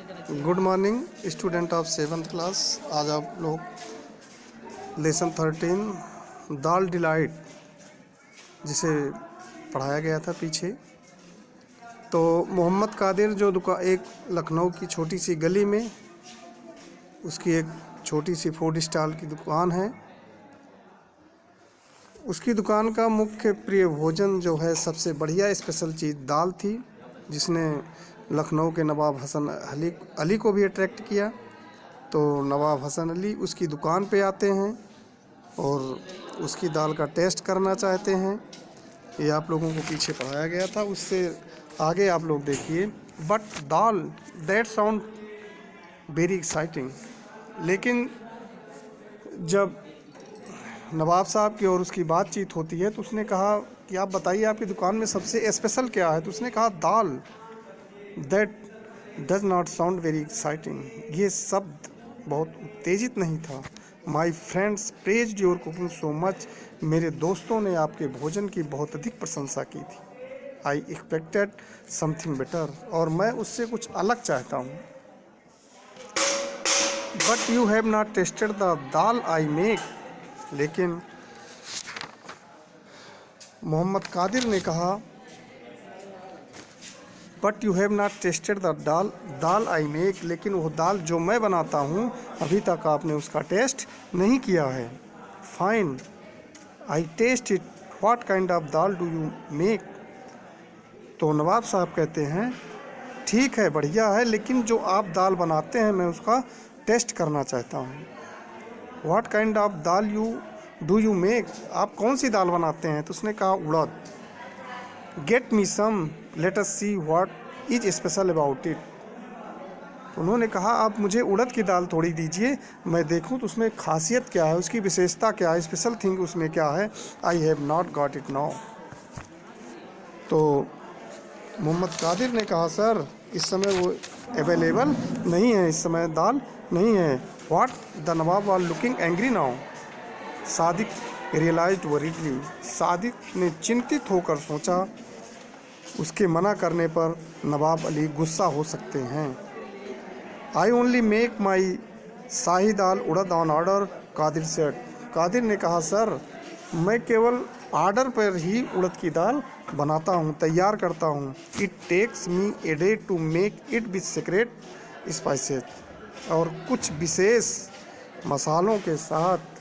Good morning student of 7th class. आज आप लोग लेसन 13 दाल डिलाइट जिसे पढ़ाया गया था पीछे। तो मोहम्मद कादिर जो दुकान एक लखनऊ की छोटी सी गली में उसकी एक छोटी सी फूड स्टॉल की दुकान है। उसकी दुकान का मुख्य प्रिय भोजन जो है सबसे बढ़िया स्पेशल चीज़ दाल थी, जिसने लखनऊ के नवाब हसन अली को भी अट्रैक्ट किया। तो नवाब हसन अली उसकी दुकान पे आते हैं और उसकी दाल का टेस्ट करना चाहते हैं। ये आप लोगों को पीछे पढ़ाया गया था, उससे आगे आप लोग देखिए। But dal that sound very exciting. लेकिन जब नवाब साहब की और उसकी बातचीत होती है तो उसने कहा कि आप बताइए आपकी दुकान में सबसे स्पेशल क्या है। तो उसने कहा दाल। That does not sound very exciting. ये शब्द बहुत उत्तेजित नहीं था। My friends praised your cooking so much. मेरे दोस्तों ने आपके भोजन की बहुत अधिक प्रशंसा की थी। I expected something better. और मैं उससे कुछ अलग चाहता हूँ। But you have not tested the dal I make. लेकिन मोहम्मद कादिर ने कहा but you have not tested the dal I make. लेकिन वो दाल जो मैं बनाता हूँ अभी तक आपने उसका टेस्ट नहीं किया है। Fine, I taste it. What kind of dal do you make. तो नवाब साहब कहते हैं ठीक है, बढ़िया है, लेकिन जो आप दाल बनाते हैं मैं उसका टेस्ट करना चाहता हूँ। What kind of dal do you make. आप कौन सी दाल बनाते हैं। तो उसने कहा उड़द। Get me some, let us see what is special about it. उन्होंने कहा आप मुझे उड़द की दाल थोड़ी दीजिए, मैं देखूं तो उसमें खासियत क्या है, उसकी विशेषता क्या है, स्पेशल थिंग उसमें क्या है। I have not got it now. तो मोहम्मद कादिर ने कहा सर इस समय वो अवेलेबल नहीं है, इस समय दाल नहीं है। What the nawab was looking angry now. Sadiq realized worriedly. Sadiq ने चिंतित होकर सोचा उसके मना करने पर नवाब अली गुस्सा हो सकते हैं। I only make my shahi dal urad on order, Kadir said. Kadir ने कहा सर मैं केवल ऑर्डर पर ही उड़द की दाल बनाता हूँ, तैयार करता हूँ। It takes me a day to make it with secret spices. और कुछ विशेष मसालों के साथ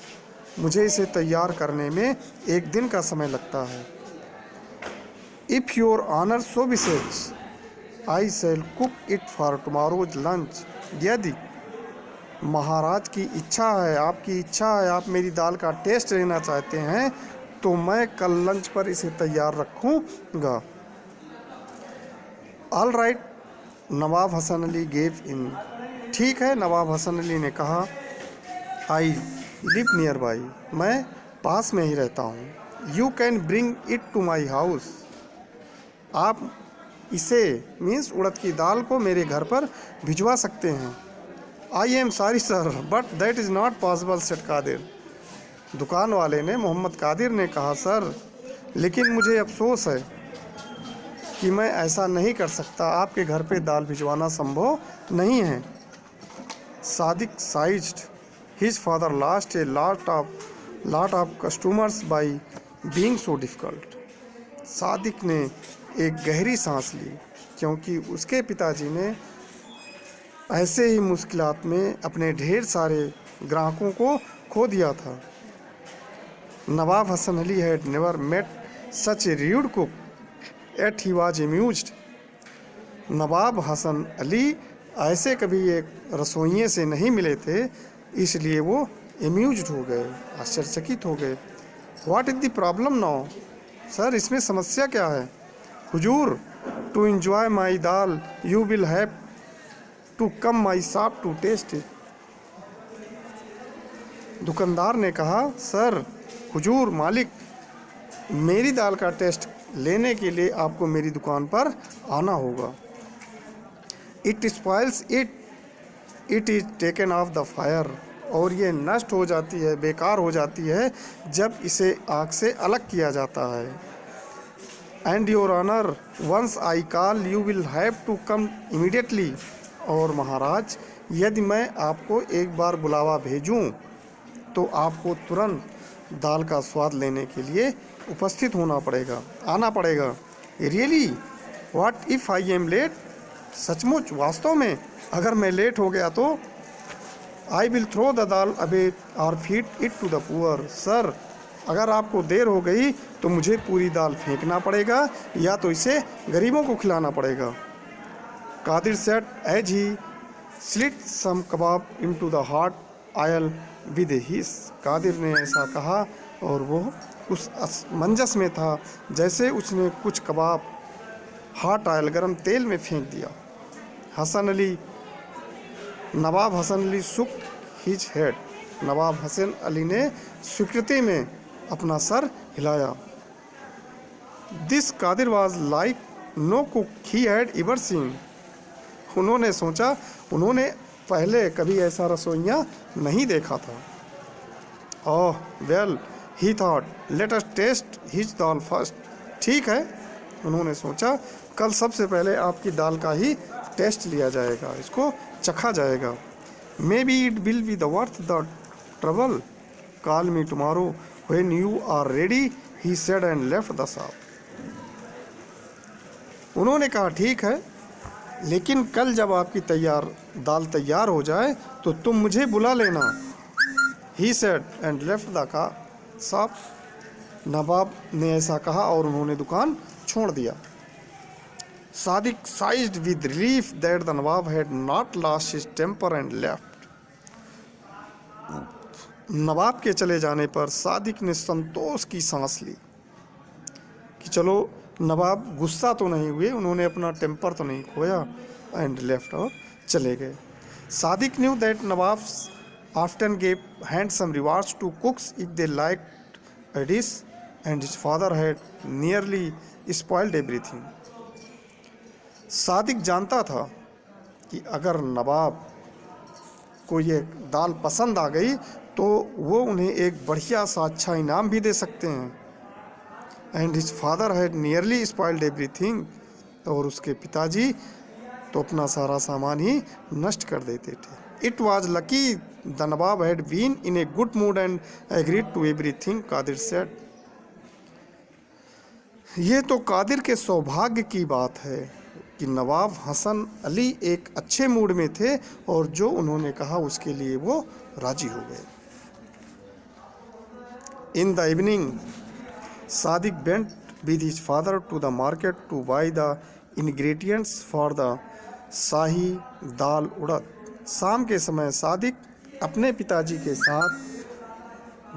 मुझे इसे तैयार करने में एक दिन का समय लगता है। If your honour so wishes I shall cook it for tomorrow's lunch. यदि महाराज की इच्छा है, आपकी इच्छा है, आप मेरी दाल का टेस्ट लेना चाहते हैं तो मैं कल लंच पर इसे तैयार रखूँगा। All right, Nawab Hasan Ali gave in. ठीक है, नवाब हसन अली ने कहा आई लिव नियर बाई, मैं पास में ही रहता हूँ। You can bring it to my house. आप इसे मीन्स उड़द की दाल को मेरे घर पर भिजवा सकते हैं। I am sorry sir but that is not possible said Kadir. दुकान वाले ने मोहम्मद कादिर ने कहा सर लेकिन मुझे अफसोस है कि मैं ऐसा नहीं कर सकता, आपके घर पे दाल भिजवाना संभव नहीं है। Sadiq sized his father last a lot of customers by being so difficult. Sadiq ने एक गहरी सांस ली क्योंकि उसके पिताजी ने ऐसे ही मुश्किलात में अपने ढेर सारे ग्राहकों को खो दिया था। Nawab Hasan Ali had never met such a rude cook at he was amused. Nawab Hasan Ali ऐसे कभी एक रसोइये से नहीं मिले थे, इसलिए वो एम्यूज्ड हो गए, आश्चर्यचकित हो गए। What is the problem now. Sir इसमें समस्या क्या है। हुजूर, to enjoy my dal you will have to come my shop to taste it. दुकानदार ने कहा सर, हुजूर मालिक, मेरी दाल का टेस्ट लेने के लिए आपको मेरी दुकान पर आना होगा। It spoils it is taken of the fire. और ये नष्ट हो जाती है, बेकार हो जाती है जब इसे आग से अलग किया जाता है। And your honour once I call you will have to come immediately. और महाराज, यदि मैं आपको एक बार बुलावा भेजूं तो आपको तुरंत दाल का स्वाद लेने के लिए उपस्थित आना पड़ेगा। Really? What if I am late? सचमुच, वास्तव में, अगर मैं लेट हो गया तो? I will throw the dal away और feed it to the poor. Sir, अगर आपको देर हो गई तो मुझे पूरी दाल फेंकना पड़ेगा या तो इसे गरीबों को खिलाना पड़ेगा। Kadir said as he slit some kebab into the hot oil with a hiss. Kadir ने ऐसा कहा और वो उस असमंजस में था जैसे उसने कुछ कबाब हॉट ऑयल गरम तेल में फेंक दिया। नवाब Hasan Ali shook his head. Nawab Hasan Ali ने स्वीकृति में अपना सर हिलाया। This Kadir was like no cook he had ever seen. उन्होंने सोचा, उन्होंने पहले कभी ऐसा रसोइया नहीं देखा था। Oh well, he thought, let us taste his dal first. ठीक है, उन्होंने सोचा, कल सबसे पहले आपकी दाल का ही टेस्ट लिया जाएगा, इसको चखा जाएगा। Maybe it will be the worth the trouble. Call me tomorrow when you are ready, he said and left the shop. उन्होंने कहा, ठीक है, लेकिन कल जब आपकी दाल तैयार हो जाए तो तुम मुझे बुला लेना। He said and left the shop. Nawab ने ऐसा कहा और उन्होंने दुकान छोड़ दिया। Sadiq sighed with relief that the Nawab had not lost his temper and left. Nawab के चले जाने पर सादिक ने संतोष की सांस ली कि चलो, नवाब गुस्सा तो नहीं हुए, उन्होंने अपना टेम्पर तो नहीं खोया, एंड लेफ्ट, और चले गए। Sadiq knew that Nawab often gave handsome rewards to cooks if they liked a dish, and his father had nearly spoiled everything. Sadiq जानता था कि अगर नवाब को ये दाल पसंद आ गई तो वो उन्हें एक बढ़िया सा अच्छा इनाम भी दे सकते हैं। And his father had nearly spoiled everything, और उसके पिताजी तो अपना सारा सामान ही नष्ट कर देते थे। It was lucky the Nawab had been in a good mood and agreed to everything, Kadir said. ये तो कादिर के सौभाग्य की बात है कि नवाब हसन अली एक अच्छे मूड में थे और जो उन्होंने कहा उसके लिए वो राजी हो गए। In the evening Sadiq went with his father to the market to buy the ingredients for the shahi dal urad. शाम के समय सादिक अपने पिताजी के साथ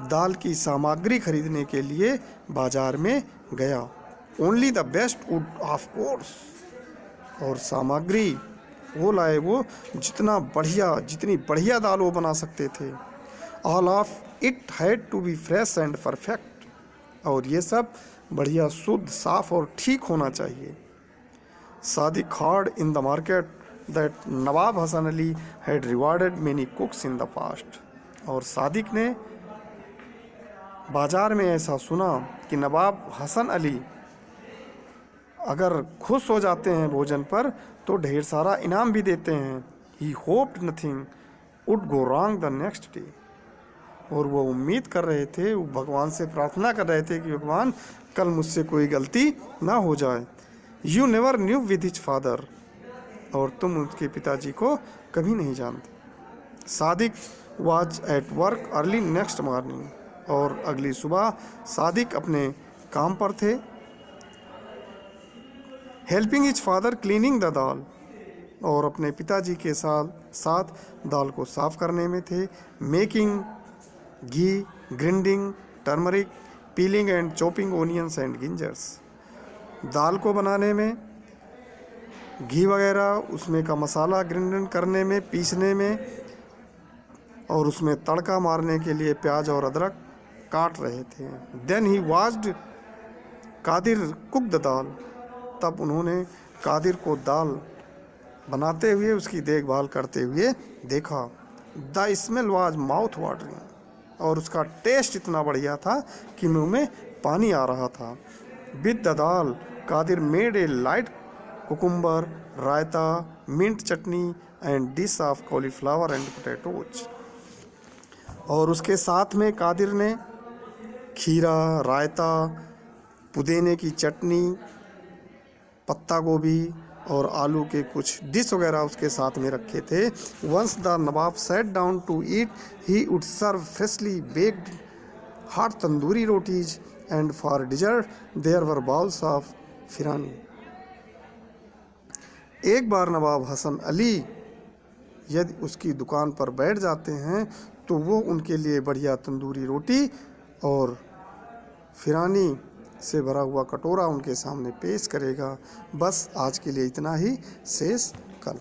दाल की सामग्री खरीदने के लिए बाजार में गया। Only the best would of course. और सामग्री वो लाए वो जितनी बढ़िया दाल वो बना सकते थे। All of it had to be fresh and perfect. और ये सब बढ़िया, शुद्ध, साफ और ठीक होना चाहिए। Sadiq heard in the market that Nawab Hasan Ali had rewarded many cooks in the past. और सादिक ने बाजार में ऐसा सुना कि नवाब हसन अली अगर खुश हो जाते हैं भोजन पर तो ढेर सारा इनाम भी देते हैं। He hoped nothing would go wrong the next day. और वो उम्मीद कर रहे थे, वो भगवान से प्रार्थना कर रहे थे कि भगवान, कल मुझसे कोई गलती ना हो जाए। You never knew with his father. और तुम उनके पिताजी को कभी नहीं जानते। Sadiq was at work early next morning. और अगली सुबह सादिक अपने काम पर थे। Helping his father cleaning the dal. और अपने पिताजी के साथ दाल को साफ करने में थे। Making ghee, grinding turmeric, peeling and chopping onions and gingers. दाल को बनाने में घी वगैरह, उसमें का मसाला ग्राइंड करने में, पीसने में, और उसमें तड़का मारने के लिए प्याज और अदरक काट रहे थे। Then he watched Kadir cook the dal. तब उन्होंने कादिर को दाल बनाते हुए, उसकी देखभाल करते हुए देखा। The smell was mouth watering. और उसका टेस्ट इतना बढ़िया था कि मुंह में पानी आ रहा था। With the dal Kadir made a light cucumber, raita, mint chutney and dish of cauliflower and potatoes। और उसके साथ में कादिर ने खीरा, रायता, पुदीने की चटनी, पत्ता गोभी और आलू के कुछ डिश वगैरह उसके साथ में रखे थे। Once the nawab sat down to eat he would serve freshly baked hot tandoori rotis and for dessert there were bowls of phirni. एक बार नवाब हसन अली यदि उसकी दुकान पर बैठ जाते हैं तो वो उनके लिए बढ़िया तंदूरी रोटी और फिरानी से भरा हुआ कटोरा उनके सामने पेश करेगा। बस आज के लिए इतना ही, शेष कल।